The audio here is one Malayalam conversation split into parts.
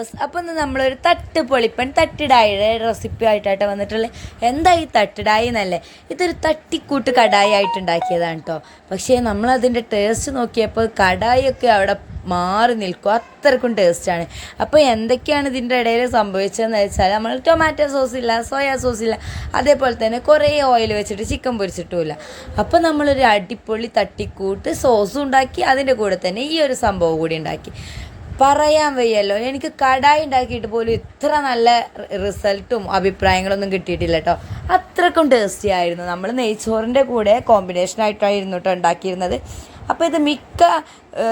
വ്യൂവേഴ്സ്, അപ്പോൾ ഇന്ന് നമ്മളൊരു തട്ടുപൊളിപ്പൻ തട്ടിടായിയുടെ റെസിപ്പി ആയിട്ടാണ് വന്നിട്ടുള്ളത്. എന്താ ഈ തട്ടിടായി എന്നല്ലേ, ഇതൊരു തട്ടിക്കൂട്ട് കടായി ആയിട്ട് ഉണ്ടാക്കിയതാണ് കേട്ടോ. പക്ഷേ നമ്മളതിൻ്റെ ടേസ്റ്റ് നോക്കിയപ്പോൾ കടായിയൊക്കെ അവിടെ മാറി നിൽക്കും, അത്രക്കും ടേസ്റ്റാണ്. അപ്പോൾ എന്തൊക്കെയാണ് ഇതിൻ്റെ ഇടയിൽ സംഭവിച്ചതെന്ന് വെച്ചാൽ, നമ്മൾ ടൊമാറ്റോ സോസില്ല, സോയാ സോസില്ല, അതേപോലെ തന്നെ കുറേ ഓയിൽ വെച്ചിട്ട് ചിക്കൻ പൊരിച്ചിട്ടുമില്ല. അപ്പോൾ നമ്മളൊരു അടിപൊളി തട്ടിക്കൂട്ട് സോസും ഉണ്ടാക്കി, അതിൻ്റെ കൂടെ തന്നെ ഈ ഒരു സംഭവം കൂടി ഉണ്ടാക്കി. പറയാൻ വയ്യല്ലോ, എനിക്ക് കടായി ഉണ്ടാക്കിയിട്ട് പോലും ഇത്ര നല്ല റിസൾട്ടും അഭിപ്രായങ്ങളൊന്നും കിട്ടിയിട്ടില്ല കേട്ടോ. അത്രക്കും ടേസ്റ്റി ആയിരുന്നു. നമ്മൾ നെയ്ച്ചോറിൻ്റെ കൂടെ കോമ്പിനേഷനായിട്ടായിരുന്നു കേട്ടോ ഉണ്ടാക്കിയിരുന്നത്. അപ്പോൾ ഇത് മിക്ക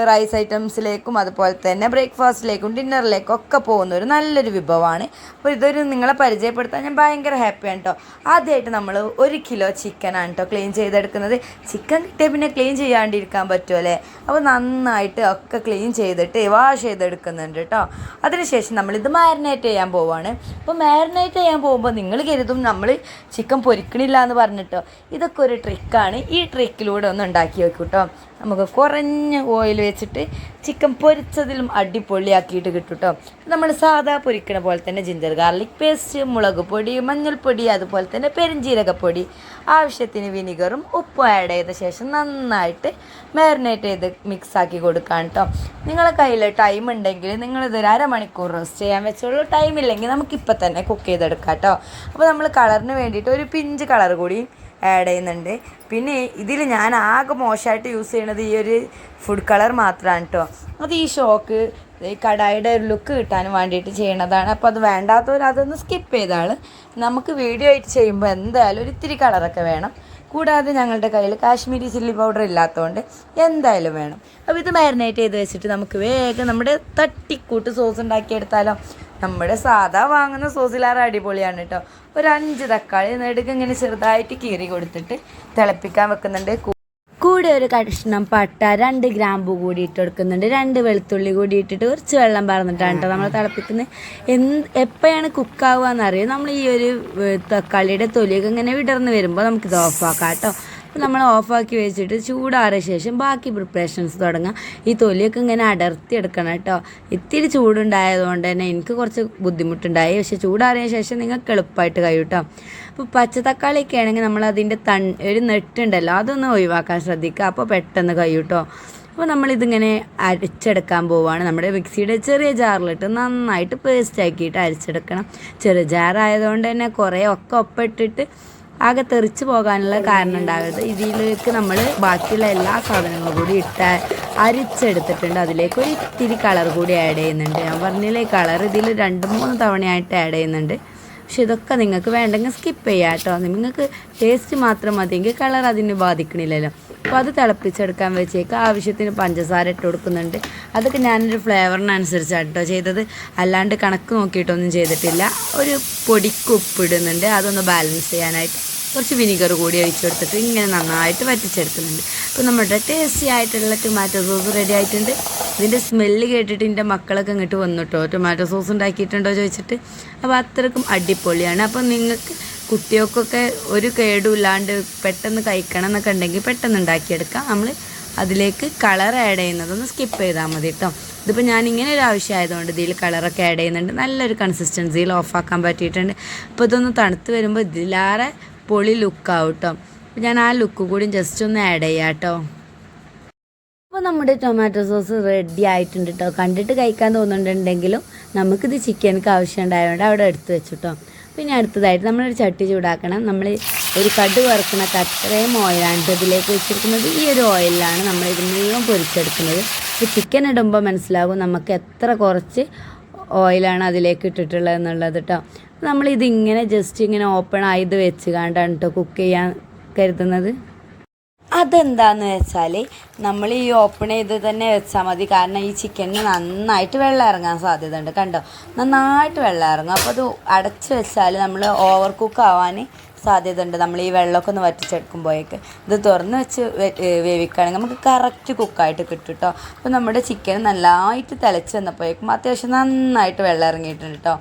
റൈസ് ഐറ്റംസിലേക്കും അതുപോലെ തന്നെ ബ്രേക്ക്ഫാസ്റ്റിലേക്കും ഡിന്നറിലേക്കും ഒക്കെ പോകുന്ന ഒരു നല്ലൊരു വിഭവമാണ്. അപ്പോൾ ഇതൊരു നിങ്ങളെ പരിചയപ്പെടുത്താൻ ഞാൻ ഭയങ്കര ഹാപ്പിയാണ് കേട്ടോ. ആദ്യമായിട്ട് നമ്മൾ 1 കിലോ ചിക്കനാണ് കേട്ടോ ക്ലീൻ ചെയ്തെടുക്കുന്നത്. ചിക്കൻ കിട്ടിയാൽ പിന്നെ ക്ലീൻ ചെയ്യാണ്ടിരിക്കാൻ പറ്റുമല്ലേ. അപ്പോൾ നന്നായിട്ട് ഒക്കെ ക്ലീൻ ചെയ്തിട്ട് വാഷ് ചെയ്തെടുക്കുന്നുണ്ട് കേട്ടോ. അതിനുശേഷം നമ്മളിത് മാരിനേറ്റ് ചെയ്യാൻ പോവുകയാണ്. അപ്പോൾ മാരിനേറ്റ് ചെയ്യാൻ പോകുമ്പോൾ നിങ്ങൾ കരുതും നമ്മൾ ചിക്കൻ പൊരിക്കണില്ല എന്ന് പറഞ്ഞിട്ടോ. ഇതൊക്കെ ഒരു ട്രിക്കാണ്. ഈ ട്രിക്കിലൂടെ ഒന്ന് ഉണ്ടാക്കി വെക്കും കേട്ടോ. നമുക്ക് കുറഞ്ഞ ഓയിൽ വെച്ചിട്ട് ചിക്കൻ പൊരിച്ചതിലും അടിപൊളിയാക്കിയിട്ട് കിട്ടും കേട്ടോ. നമ്മൾ സാധാ പൊരിക്കണ പോലെ തന്നെ ജിഞ്ചർ ഗാർലിക് പേസ്റ്റ്, മുളക് പൊടി, മഞ്ഞൾപ്പൊടി, അതുപോലെ തന്നെ പെരിഞ്ജീരകപ്പൊടി, ആവശ്യത്തിന് വിനിഗറും ഉപ്പും ആഡ് ചെയ്ത ശേഷം നന്നായിട്ട് മാരിനേറ്റ് ചെയ്ത് മിക്സാക്കി കൊടുക്കാം കേട്ടോ. നിങ്ങളെ കയ്യിൽ ടൈം ഉണ്ടെങ്കിൽ നിങ്ങളിതൊരു അരമണിക്കൂർ റെസ്റ്റ് ചെയ്യാൻ വെച്ചോളൂ. ടൈമില്ലെങ്കിൽ നമുക്കിപ്പോൾ തന്നെ കുക്ക് ചെയ്തെടുക്കാം കേട്ടോ. അപ്പോൾ നമ്മൾ കളറിന് വേണ്ടിയിട്ട് ഒരു പിഞ്ച് കളർ കൂടി ആഡ് ചെയ്യുന്നുണ്ട്. പിന്നെ ഇതിൽ ഞാൻ ആകെ മോശമായിട്ട് യൂസ് ചെയ്യണത് ഈ ഒരു ഫുഡ് കളർ മാത്രമാണ് കേട്ടോ. അത് ഈ ഷോക്ക് ഈ കടായിയുടെ ഒരു ലുക്ക് കിട്ടാൻ വേണ്ടിയിട്ട് ചെയ്യണതാണ്. അപ്പോൾ അത് വേണ്ടാത്തവർ അതൊന്ന് സ്കിപ്പ് ചെയ്താൽ, നമുക്ക് വീഡിയോ ആയിട്ട് ചെയ്യുമ്പോൾ എന്തായാലും ഒരു ഇത്തിരി കളറൊക്കെ വേണം. കൂടാതെ ഞങ്ങളുടെ കയ്യിൽ കാശ്മീരി ചില്ലി പൗഡർ ഇല്ലാത്തതുകൊണ്ട് എന്തായാലും വേണം. അപ്പോൾ ഇത് മാരിനേറ്റ് ചെയ്ത് വെച്ചിട്ട് നമുക്ക് വേഗം നമ്മുടെ തട്ടിക്കൂട്ട് സോസ് ഉണ്ടാക്കിയെടുത്താലോ. നമ്മുടെ സാധാ വാങ്ങുന്ന സോസിലാറ് അടിപൊളിയാണ് കേട്ടോ. ഒരു 5 തക്കാളി നെടുക്ക് ഇങ്ങനെ ചെറുതായിട്ട് കീറി കൊടുത്തിട്ട് തിളപ്പിക്കാൻ വെക്കുന്നുണ്ട്. കൂടെ ഒരു കഷ്ണം പട്ട, 2 ഗ്രാമ്പു കൂടി ഇട്ട് കൊടുക്കുന്നുണ്ട്. 2 വെളുത്തുള്ളി കൂടി ഇട്ടിട്ട് കുറച്ച് വെള്ളം പറഞ്ഞിട്ടാണ് കേട്ടോ നമ്മൾ തിളപ്പിക്കുന്നത്. എപ്പോഴാണ് കുക്കാവുക എന്നറിയാം. നമ്മൾ ഈ ഒരു തക്കാളിയുടെ തൊലിയൊക്കെ ഇങ്ങനെ വിടർന്ന് വരുമ്പോൾ നമുക്കിത് ഓഫാക്കാം കേട്ടോ. അപ്പോൾ നമ്മൾ ഓഫാക്കി വെച്ചിട്ട് ചൂടാറിയ ശേഷം ബാക്കി പ്രിപ്പറേഷൻസ് തുടങ്ങാം. ഈ തൊലിയൊക്കെ ഇങ്ങനെ അടർത്തി എടുക്കണം കേട്ടോ. ഇത്തിരി ചൂടുണ്ടായതുകൊണ്ട് തന്നെ എനിക്ക് കുറച്ച് ബുദ്ധിമുട്ടുണ്ടായി. പക്ഷേ ചൂടാറിയ ശേഷം നിങ്ങൾക്ക് എളുപ്പമായിട്ട് കഴിയും കേട്ടോ. അപ്പോൾ പച്ചത്തക്കാളിയൊക്കെ ആണെങ്കിൽ നമ്മൾ അതിൻ്റെ ഒരു നെട്ടുണ്ടല്ലോ, അതൊന്ന് ഒഴിവാക്കാൻ ശ്രദ്ധിക്കുക. അപ്പോൾ പെട്ടെന്ന് കഴിയും കേട്ടോ. അപ്പോൾ നമ്മളിതിങ്ങനെ അരച്ചെടുക്കാൻ പോവുകയാണ്. നമ്മുടെ മിക്സിയുടെ ചെറിയ ജാറിലിട്ട് നന്നായിട്ട് പേസ്റ്റ് ആക്കിയിട്ട് അരച്ചെടുക്കണം. ചെറിയ ജാറായതുകൊണ്ട് തന്നെ കുറേ ഒക്കെ ഒപ്പിട്ടിട്ട് ആകെ തെറിച്ച് പോകാനുള്ള കാരണം ഉണ്ടാകരുത്. ഇതിലേക്ക് നമ്മൾ ബാക്കിയുള്ള എല്ലാ സാധനങ്ങളും കൂടി ഇട്ട് അരിച്ചെടുത്തിട്ടുണ്ട്. അതിലേക്ക് ഒരു ഇത്തിരി കളർ കൂടി ആഡ് ചെയ്യുന്നുണ്ട്. ഞാൻ പറഞ്ഞില്ലേ, കളർ ഇതിൽ 2-3 തവണയായിട്ട് ആഡ് ചെയ്യുന്നുണ്ട്. പക്ഷെ ഇതൊക്കെ നിങ്ങൾക്ക് വേണ്ടെങ്കിൽ സ്കിപ്പ് ചെയ്യാം കേട്ടോ. നിങ്ങൾക്ക് ടേസ്റ്റ് മാത്രം മതിയെങ്കിൽ കളർ അതിന് ബാധിക്കണില്ലല്ലോ. അപ്പോൾ അത് തിളപ്പിച്ചെടുക്കാൻ വെച്ചേക്ക് ആവശ്യത്തിന് പഞ്ചസാര ഇട്ട് കൊടുക്കുന്നുണ്ട്. അതൊക്കെ ഞാനൊരു ഫ്ലേവറിനനുസരിച്ചാണ് കേട്ടോ ചെയ്തത്, അല്ലാണ്ട് കണക്ക് നോക്കിയിട്ടൊന്നും ചെയ്തിട്ടില്ല. ഒരു പൊടിക്ക് ഉപ്പിടുന്നുണ്ട്, അതൊന്ന് ബാലൻസ് ചെയ്യാനായിട്ട്. കുറച്ച് വിനിഗർ കൂടി ഒഴിച്ച് കൊടുത്തിട്ട് ഇങ്ങനെ നന്നായിട്ട് വറ്റിച്ചെടുക്കുന്നുണ്ട്. അപ്പോൾ നമ്മുടെ ടേസ്റ്റി ആയിട്ടുള്ള ടൊമാറ്റോ സോസ് റെഡി ആയിട്ടുണ്ട്. ഇതിൻ്റെ സ്മെല്ല് കേട്ടിട്ട് എൻ്റെ മക്കളൊക്കെ ഇങ്ങോട്ട് വന്നു കേട്ടോ, ടൊമാറ്റോ സോസ് ഉണ്ടാക്കിയിട്ടുണ്ടോ ചോദിച്ചിട്ട്. അപ്പോൾ അത്രക്കും അടിപൊളിയാണ്. അപ്പോൾ നിങ്ങൾക്ക് കുട്ടികൾക്കൊക്കെ ഒരു കേടുമില്ലാണ്ട് പെട്ടെന്ന് കഴിക്കണം എന്നൊക്കെ ഉണ്ടെങ്കിൽ പെട്ടെന്ന് ഉണ്ടാക്കിയെടുക്കാം. നമ്മൾ അതിലേക്ക് കളർ ആഡ് ചെയ്യുന്നതൊന്ന് സ്കിപ്പ് ചെയ്താൽ മതി കേട്ടോ. ഇതിപ്പോൾ ഞാൻ ഇങ്ങനെ ഒരു ആവശ്യമായതുകൊണ്ട് ഇതിൽ കളറൊക്കെ ആഡ് ചെയ്യുന്നുണ്ട്. നല്ലൊരു കൺസിസ്റ്റൻസിയിൽ ഓഫാക്കാൻ പറ്റിയിട്ടുണ്ട്. അപ്പോൾ ഇതൊന്ന് തണുത്ത് വരുമ്പോൾ ഇതിലേറെ പൊളി ലുക്കാവും കേട്ടോ. അപ്പോൾ ഞാൻ ആ ലുക്ക് കൂടി ജസ്റ്റ് ഒന്ന് ആഡ് ചെയ്യാം കേട്ടോ. അപ്പോൾ നമ്മുടെ ടൊമാറ്റോ സോസ് റെഡി ആയിട്ടുണ്ട് കേട്ടോ. കണ്ടിട്ട് കഴിക്കാൻ തോന്നുന്നുണ്ടെങ്കിലും നമുക്കിത് ചിക്കനക്ക് ആവശ്യമുണ്ടായതുകൊണ്ട് അവിടെ എടുത്ത് വെച്ചു കേട്ടോ. പിന്നെ അടുത്തതായിട്ട് നമ്മളൊരു ചട്ടി ചൂടാക്കണം. നമ്മൾ ഒരു കടു വറുക്കണൊക്കെ അത്രയും ഓയിലാണ് ഇതിലേക്ക് വെച്ചിരിക്കുന്നത്. ഈ ഒരു ഓയിലാണ് നമ്മൾ ഇത് മുഴുവൻ പൊരിച്ചെടുക്കുന്നത്. ഇപ്പോൾ ചിക്കൻ ഇടുമ്പോൾ മനസ്സിലാകും നമുക്ക് എത്ര കുറച്ച് ഓയിലാണ് അതിലേക്ക് ഇട്ടിട്ടുള്ളത് എന്നുള്ളത് കേട്ടോ. നമ്മളിതിങ്ങനെ ജസ്റ്റ് ഇങ്ങനെ ഓപ്പൺ ആയത് വെച്ച് കണ്ടാണ് കേട്ടോ കുക്ക് ചെയ്യാൻ കരുതുന്നത്. അതെന്താണെന്ന് വെച്ചാൽ നമ്മൾ ഈ ഓപ്പൺ ചെയ്ത് തന്നെ വെച്ചാൽ മതി. കാരണം ഈ ചിക്കനിന് നന്നായിട്ട് വെള്ളം ഇറങ്ങാൻ സാധ്യത ഉണ്ട്. കണ്ടോ, നന്നായിട്ട് വെള്ളം ഇറങ്ങും. അപ്പോൾ അത് അടച്ച് വെച്ചാൽ നമ്മൾ ഓവർ കുക്ക് ആവാൻ സാധ്യത ഉണ്ട്. നമ്മൾ ഈ വെള്ളമൊക്കെ ഒന്ന് വറ്റിച്ചെടുക്കുമ്പോഴേക്ക് ഇത് തുറന്ന് വെച്ച് വേവിക്കുകയാണെങ്കിൽ നമുക്ക് കറക്റ്റ് കുക്കായിട്ട് കിട്ടും കേട്ടോ. അപ്പോൾ നമ്മുടെ ചിക്കൻ നല്ലതായിട്ട് തിളച്ച് വന്നപ്പോഴേക്കും അത്യാവശ്യം നന്നായിട്ട് വെള്ളം ഇറങ്ങിയിട്ടുണ്ട് കേട്ടോ.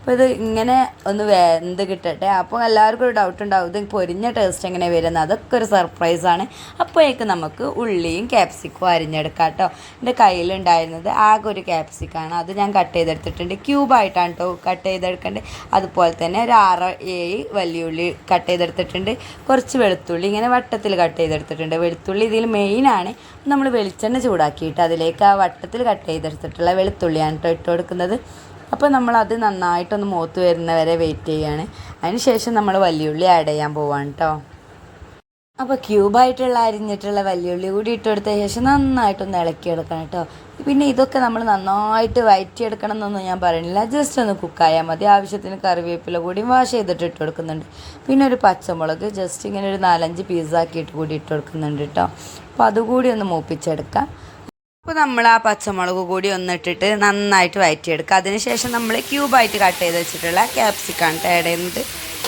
അപ്പോൾ ഇത് ഇങ്ങനെ ഒന്ന് വെന്ത് കിട്ടട്ടെ. അപ്പോൾ എല്ലാവർക്കും ഒരു ഡൗട്ട് ഉണ്ടാവും ഇത് പൊരിഞ്ഞ ടേസ്റ്റ് എങ്ങനെ വരുന്നത്. അതൊക്കെ ഒരു സർപ്രൈസാണ്. അപ്പോഴേക്ക് നമുക്ക് ഉള്ളിയും ക്യാപ്സിക്കും അരിഞ്ഞെടുക്കാം കേട്ടോ. എൻ്റെ കയ്യിലുണ്ടായിരുന്നത് ആകെ ഒരു ക്യാപ്സിക്കാണ്. അത് ഞാൻ കട്ട് ചെയ്തെടുത്തിട്ടുണ്ട്. ക്യൂബായിട്ടാണ് കേട്ടോ കട്ട് ചെയ്തെടുക്കേണ്ടത്. അതുപോലെ തന്നെ ഒരു 6-7 വലിയ ഉള്ളി കട്ട് ചെയ്തെടുത്തിട്ടുണ്ട്. കുറച്ച് വെളുത്തുള്ളി ഇങ്ങനെ വട്ടത്തിൽ കട്ട് ചെയ്തെടുത്തിട്ടുണ്ട്. വെളുത്തുള്ളി ഇതിൽ മെയിനാണ്. നമ്മൾ വെളിച്ചെണ്ണ ചൂടാക്കിയിട്ട് അതിലേക്ക് ആ വട്ടത്തിൽ കട്ട് ചെയ്തെടുത്തിട്ടുള്ള വെളുത്തുള്ളിയാണ് കേട്ടോ ഇട്ട് കൊടുക്കുന്നത്. അപ്പോൾ നമ്മളത് നന്നായിട്ടൊന്ന് മൂത്ത് വരുന്നവരെ വെയിറ്റ് ചെയ്യുകയാണ്. അതിന് ശേഷം നമ്മൾ വലിയുള്ളി ആഡ് ചെയ്യാൻ പോവാണ് കേട്ടോ. അപ്പോൾ ക്യൂബായിട്ടുള്ള അരിഞ്ഞിട്ടുള്ള വലിയുള്ളി കൂടി ഇട്ട് കൊടുത്ത ശേഷം നന്നായിട്ടൊന്ന് ഇളക്കിയെടുക്കണം കേട്ടോ. പിന്നെ ഇതൊക്കെ നമ്മൾ നന്നായിട്ട് വഴറ്റിയെടുക്കണം എന്നൊന്നും ഞാൻ പറയുന്നില്ല. ജസ്റ്റ് ഒന്ന് കുക്കായാൽ മതി. ആവശ്യത്തിന് കറിവേപ്പില കൂടി വാഷ് ചെയ്തിട്ട് ഇട്ട് കൊടുക്കുന്നുണ്ട്. പിന്നെ ഒരു പച്ചമുളക് ജസ്റ്റ് ഇങ്ങനെ ഒരു 4-5 പീസാക്കിയിട്ട് കൂടി ഇട്ട് കൊടുക്കുന്നുണ്ട് കേട്ടോ. അപ്പോൾ അതുകൂടി ഒന്ന് മൂപ്പിച്ചെടുക്കാം. അപ്പോൾ നമ്മൾ ആ പച്ചമുളക് കൂടി ഒന്നിട്ടിട്ട് നന്നായിട്ട് വഴറ്റിയെടുക്കുക. അതിനുശേഷം നമ്മൾ ക്യൂബായിട്ട് കട്ട് ചെയ്ത് വെച്ചിട്ടുള്ള ക്യാപ്സിക്കാണ് ആഡ് ചെയ്യുന്നത്.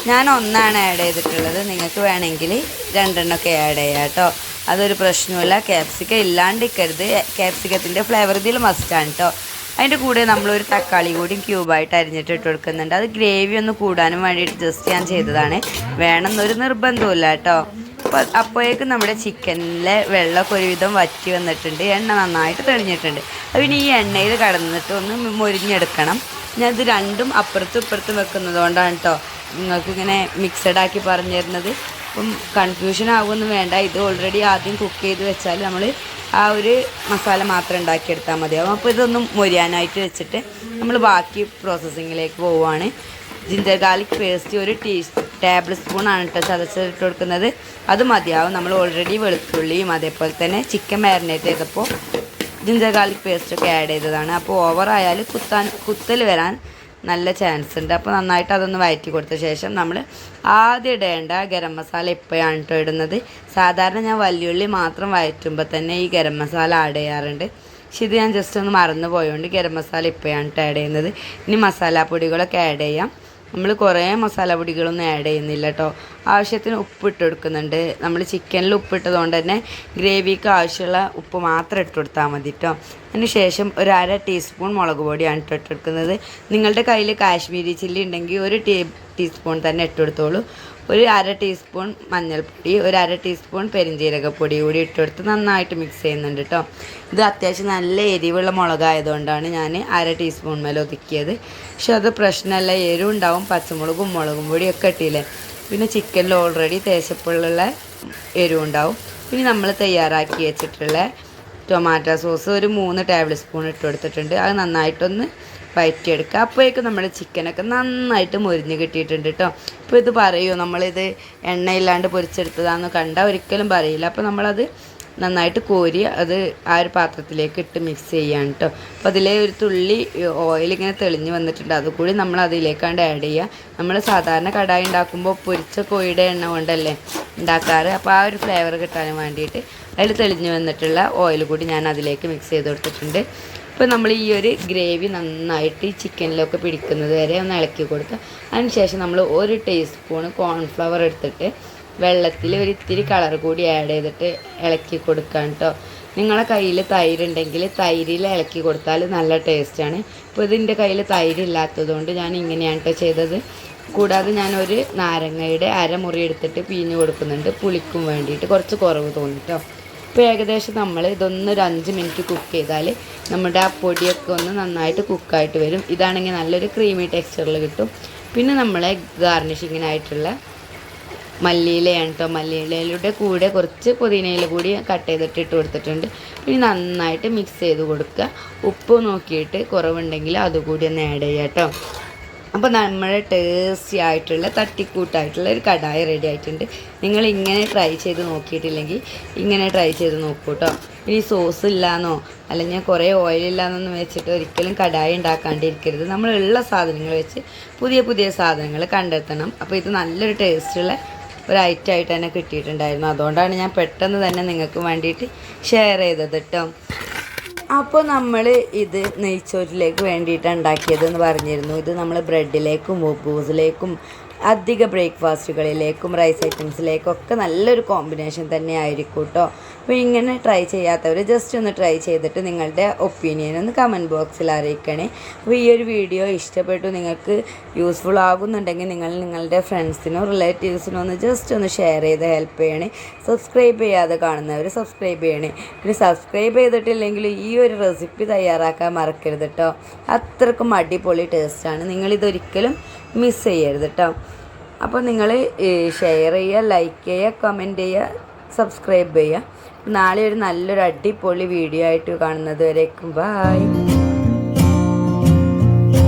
ഞാൻ ഒന്നാണ് ആഡ് ചെയ്തിട്ടുള്ളത്. നിങ്ങൾക്ക് വേണമെങ്കിൽ 2 ആഡ് ചെയ്യാം കേട്ടോ. അതൊരു പ്രശ്നമില്ല. ക്യാപ്സിക്കം ഇല്ലാണ്ടിരിക്കരുത്. ക്യാപ്സിക്കത്തിൻ്റെ ഫ്ലേവർ ഇതിൽ മസ്റ്റാണ് കേട്ടോ. അതിൻ്റെ കൂടെ നമ്മളൊരു തക്കാളി കൂടി ക്യൂബായിട്ട് അരിഞ്ഞിട്ട് ഇട്ട് കൊടുക്കുന്നുണ്ട്. അത് ഗ്രേവി ഒന്ന് കൂടാനും വേണ്ടിയിട്ട് ജസ്റ്റ് ഞാൻ ചെയ്തതാണ്. വേണമെന്നൊരു നിർബന്ധമില്ല കേട്ടോ. അപ്പോഴേക്കും നമ്മുടെ ചിക്കനിലെ വെള്ളമൊക്കെ ഒരുവിധം വറ്റി വന്നിട്ടുണ്ട്. എണ്ണ നന്നായിട്ട് തെളിഞ്ഞിട്ടുണ്ട്. പിന്നെ ഈ എണ്ണയിൽ കടന്നിട്ട് ഒന്ന് മൊരിഞ്ഞെടുക്കണം. ഞാനിത് രണ്ടും അപ്പുറത്തും ഇപ്പുറത്തും വെക്കുന്നത് കൊണ്ടാണ് കേട്ടോ നിങ്ങൾക്കിങ്ങനെ മിക്സഡാക്കി പറഞ്ഞു തരുന്നത്. അപ്പം കൺഫ്യൂഷൻ ആവുമെന്ന് വേണ്ട. ഇത് ഓൾറെഡി ആദ്യം കുക്ക് ചെയ്ത് വെച്ചാൽ നമ്മൾ ആ ഒരു മസാല മാത്രം ഉണ്ടാക്കിയെടുത്താൽ മതിയാവും. അപ്പോൾ ഇതൊന്നും മൊരിയാനായിട്ട് വെച്ചിട്ട് നമ്മൾ ബാക്കി പ്രോസസ്സിങ്ങിലേക്ക് പോവുകയാണ്. ജിഞ്ചർ ഗാർലിക് പേസ്റ്റ് ഒരു ടേബിൾ സ്പൂണാണ് കേട്ടോ ചതച്ചിട്ട് കൊടുക്കുന്നത്. അത് മതിയാവും. നമ്മൾ ഓൾറെഡി വെളുത്തുള്ളിയും അതേപോലെ തന്നെ ചിക്കൻ മാരിനേറ്റ് ചെയ്തപ്പോൾ ജിഞ്ചർ ഗാർലിക് പേസ്റ്റൊക്കെ ആഡ് ചെയ്തതാണ്. അപ്പോൾ ഓവറായാൽ കുത്തൽ വരാൻ നല്ല ചാൻസ് ഉണ്ട്. അപ്പോൾ നന്നായിട്ട് അതൊന്ന് വഴറ്റി കൊടുത്ത ശേഷം നമ്മൾ ആദ്യം ഇടേണ്ട ഗരം മസാല ഇപ്പോഴാണ് കേട്ടോ ഇടുന്നത്. സാധാരണ ഞാൻ വലിയുള്ളി മാത്രം വഴറ്റുമ്പോൾ തന്നെ ഈ ഗരം മസാല ആഡ് ചെയ്യാറുണ്ട്. പക്ഷെ ഇത് ഞാൻ ജസ്റ്റ് ഒന്ന് മറന്നു പോയതുകൊണ്ട് ഗരം മസാല ഇപ്പോഴാണ് കേട്ടോ ആഡ് ചെയ്യുന്നത്. ഇനി മസാലപ്പൊടികളൊക്കെ ആഡ് ചെയ്യാം. നമ്മൾ കുറേ മസാല പൊടികളൊന്നും ആഡ് ചെയ്യുന്നില്ല കേട്ടോ. ആവശ്യത്തിന് ഉപ്പ് ഇട്ട് കൊടുക്കുന്നുണ്ട്. നമ്മൾ ചിക്കനിൽ ഉപ്പിട്ടതുകൊണ്ട് തന്നെ ഗ്രേവിക്ക് ആവശ്യമുള്ള ഉപ്പ് മാത്രം ഇട്ട് കൊടുത്താൽ മതി കേട്ടോ. അതിന് ശേഷം ഒരു 1/2 ടീസ്പൂൺ മുളക് പൊടിയാണ് ഇട്ട് കൊടുക്കുന്നത്. നിങ്ങളുടെ കയ്യിൽ കാശ്മീരി ചില്ലി ഉണ്ടെങ്കിൽ ഒരു ടീസ്പൂൺ തന്നെ ഇട്ട് കൊടുത്തോളൂ. ഒരു 1/2 ടീസ്പൂൺ മഞ്ഞൾപ്പൊടി, ഒരു 1/2 ടീസ്പൂൺ പെരിഞ്ജീരകപ്പൊടി കൂടി ഇട്ട് കൊടുത്ത് നന്നായിട്ട് മിക്സ് ചെയ്യുന്നുണ്ട് കേട്ടോ. ഇത് അത്യാവശ്യം നല്ല എരിവുള്ള മുളകായതുകൊണ്ടാണ് ഞാൻ 1/2 ടീസ്പൂൺ മേലെ ഒതുക്കിയത്. പക്ഷെ അത് പ്രശ്നമല്ല, എരിവുണ്ടാവും. പച്ചമുളകും മുളകും പൊടിയൊക്കെ ഇട്ടില്ലേ. പിന്നെ ചിക്കനിൽ ഓൾറെഡി തേച്ചപ്പുള്ള എരിവുണ്ടാവും. പിന്നെ നമ്മൾ തയ്യാറാക്കി വെച്ചിട്ടുള്ള ടൊമാറ്റോ സോസ് ഒരു 3 ടേബിൾ സ്പൂൺ ഇട്ട് കൊടുത്തിട്ടുണ്ട്. അത് നന്നായിട്ടൊന്ന് വഴറ്റിയെടുക്കുക. അപ്പോഴേക്കും നമ്മുടെ ചിക്കനൊക്കെ നന്നായിട്ട് മൊരിഞ്ഞ് കിട്ടിയിട്ടുണ്ട് കേട്ടോ. ഇപ്പോൾ ഇത് പറയുമോ നമ്മളിത് എണ്ണയില്ലാണ്ട് പൊരിച്ചെടുത്തതാണെന്ന് കണ്ടാൽ ഒരിക്കലും പറയില്ല. അപ്പോൾ നമ്മളത് നന്നായിട്ട് കോരി അത് ആ ഒരു പാത്രത്തിലേക്ക് ഇട്ട് മിക്സ് ചെയ്യാണ് കേട്ടോ. അപ്പോൾ അതിലെ ഒരു തുള്ളി ഓയിൽ ഇങ്ങനെ തെളിഞ്ഞ് വന്നിട്ടുണ്ട്. അതുകൂടി നമ്മൾ അതിലേക്കാണ്ട് ആഡ് ചെയ്യുക. നമ്മൾ സാധാരണ കടായി ഉണ്ടാക്കുമ്പോൾ പൊരിച്ച കോഴിയുടെ എണ്ണ കൊണ്ടല്ലേ ഉണ്ടാക്കാറ്. അപ്പോൾ ആ ഒരു ഫ്ലേവർ കിട്ടാൻ വേണ്ടിയിട്ട് അതിൽ തെളിഞ്ഞ് വന്നിട്ടുള്ള ഓയിൽ കൂടി ഞാൻ അതിലേക്ക് മിക്സ് ചെയ്ത് കൊടുത്തിട്ടുണ്ട്. ഇപ്പോൾ നമ്മൾ ഈ ഒരു ഗ്രേവി നന്നായിട്ട് ഈ ചിക്കനിലൊക്കെ പിടിക്കുന്നത് വരെ ഒന്ന് ഇളക്കി കൊടുക്കുക. അതിനുശേഷം നമ്മൾ 1 ടീസ്പൂൺ കോൺഫ്ലവർ എടുത്തിട്ട് വെള്ളത്തിൽ ഒരു ഇത്തിരി കളർ കൂടി ആഡ് ചെയ്തിട്ട് ഇളക്കി കൊടുക്കാം കേട്ടോ. നിങ്ങളെ കയ്യിൽ തൈര് ഉണ്ടെങ്കിൽ തൈരിൽ ഇളക്കി കൊടുത്താൽ നല്ല ടേസ്റ്റാണ്. ഇപ്പോൾ ഇതിൻ്റെ കയ്യിൽ തൈര് ഇല്ലാത്തതുകൊണ്ട് ഞാൻ ഇങ്ങനെയാണ് കേട്ടോ ചെയ്തത്. കൂടാതെ ഞാൻ ഒരു നാരങ്ങയുടെ അരമുറി എടുത്തിട്ട് പിഴിഞ്ഞ് കൊടുക്കുന്നുണ്ട്. പുളിക്കും വേണ്ടിയിട്ട് കുറച്ച് കുറവ് തോന്നിട്ടോ. ഇപ്പോൾ ഏകദേശം നമ്മൾ ഇതൊന്ന് ഒരു 5 മിനിറ്റ് കുക്ക് ചെയ്താൽ നമ്മുടെ ആ പൊടിയൊക്കെ ഒന്ന് നന്നായിട്ട് കുക്കായിട്ട് വരും. ഇതാണെങ്കിൽ നല്ലൊരു ക്രീമി ടെക്സ്ചറിൽ കിട്ടും. പിന്നെ നമ്മളെ ഗാർണിഷിങ്ങിനായിട്ടുള്ള മല്ലിയിലയാണ് കേട്ടോ. മല്ലിയിലയുടെ കൂടെ കുറച്ച് പുതിനയില കൂടി കട്ട് ചെയ്തിട്ട് ഇട്ട് കൊടുത്തിട്ടുണ്ട്. പിന്നെ നന്നായിട്ട് മിക്സ് ചെയ്ത് കൊടുക്കുക. ഉപ്പ് നോക്കിയിട്ട് കുറവുണ്ടെങ്കിൽ അതുകൂടി ഒന്ന് ആഡ് ചെയ്യുക കേട്ടോ. അപ്പോൾ നമ്മുടെ ടേസ്റ്റി ആയിട്ടുള്ള തട്ടിക്കൂട്ടായിട്ടുള്ള ഒരു കടായി റെഡി ആയിട്ടുണ്ട്. നിങ്ങൾ ഇങ്ങനെ ട്രൈ ചെയ്ത് നോക്കിയിട്ടില്ലെങ്കിൽ ഇങ്ങനെ ട്രൈ ചെയ്ത് നോക്കൂ കേട്ടോ. ഇനി സോസ് ഇല്ലയെന്നോ അല്ലെങ്കിൽ കുറേ ഓയിലില്ലാന്നൊന്നും വെച്ചിട്ട് ഒരിക്കലും കടായി ഉണ്ടാക്കാണ്ടിരിക്കരുത്. നമ്മളുള്ള സാധനങ്ങൾ വെച്ച് പുതിയ പുതിയ സാധനങ്ങൾ കണ്ടെത്തണം. അപ്പോൾ ഇത് നല്ലൊരു ടേസ്റ്റുള്ള ഒരു ഐറ്റം ആയിട്ട് തന്നെ കിട്ടിയിട്ടുണ്ടായിരുന്നു. അതുകൊണ്ടാണ് ഞാൻ പെട്ടെന്ന് തന്നെ നിങ്ങൾക്ക് വേണ്ടിയിട്ട് ഷെയർ ചെയ്തത് കേട്ടോ. അപ്പോൾ നമ്മൾ ഇത് നെയ്ച്ചോറ്റിലേക്ക് വേണ്ടിയിട്ട് ഉണ്ടാക്കിയതെന്ന് പറഞ്ഞിരുന്നു. ഇത് നമ്മൾ ബ്രെഡിലേക്കും ബൂസിലേക്കും അധിക ബ്രേക്ക്ഫാസ്റ്റുകളിലേക്കും റൈസ് ഐറ്റംസിലേക്കും ഒക്കെ നല്ലൊരു കോമ്പിനേഷൻ തന്നെ ആയിരിക്കും കേട്ടോ. അപ്പോൾ ഇങ്ങനെ ട്രൈ ചെയ്യാത്തവർ ജസ്റ്റ് ഒന്ന് ട്രൈ ചെയ്തിട്ട് നിങ്ങളുടെ ഒപ്പീനിയൻ ഒന്ന് കമൻറ്റ് ബോക്സിൽ അറിയിക്കണേ. അപ്പോൾ ഈ ഒരു വീഡിയോ ഇഷ്ടപ്പെട്ടു, നിങ്ങൾക്ക് യൂസ്ഫുൾ ആകുന്നുണ്ടെങ്കിൽ നിങ്ങൾ നിങ്ങളുടെ ഫ്രണ്ട്സിനോ റിലേറ്റീവ്സിനോ ഒന്ന് ജസ്റ്റ് ഒന്ന് ഷെയർ ചെയ്ത് ഹെൽപ്പ് ചെയ്യണേ. സബ്സ്ക്രൈബ് ചെയ്യാതെ കാണുന്നവർ സബ്സ്ക്രൈബ് ചെയ്യണേ. പിന്നെ സബ്സ്ക്രൈബ് ചെയ്തിട്ടില്ലെങ്കിൽ ഈ ഒരു റെസിപ്പി തയ്യാറാക്കാൻ മറക്കരുത് കേട്ടോ. അത്രക്കും അടിപൊളി ടേസ്റ്റാണ്, നിങ്ങളിതൊരിക്കലും മിസ് ചെയ്യരുത് കേട്ടോ. അപ്പോൾ നിങ്ങൾ ഷെയർ ചെയ്യുക, ലൈക്ക് ചെയ്യുക, കമൻറ്റ് ചെയ്യുക, സബ്സ്ക്രൈബ് ചെയ്യുക. നാളെ ഒരു നല്ലൊരു അടിപൊളി വീഡിയോ ആയിട്ട് കാണുന്നത് വരേക്കും ബായ്.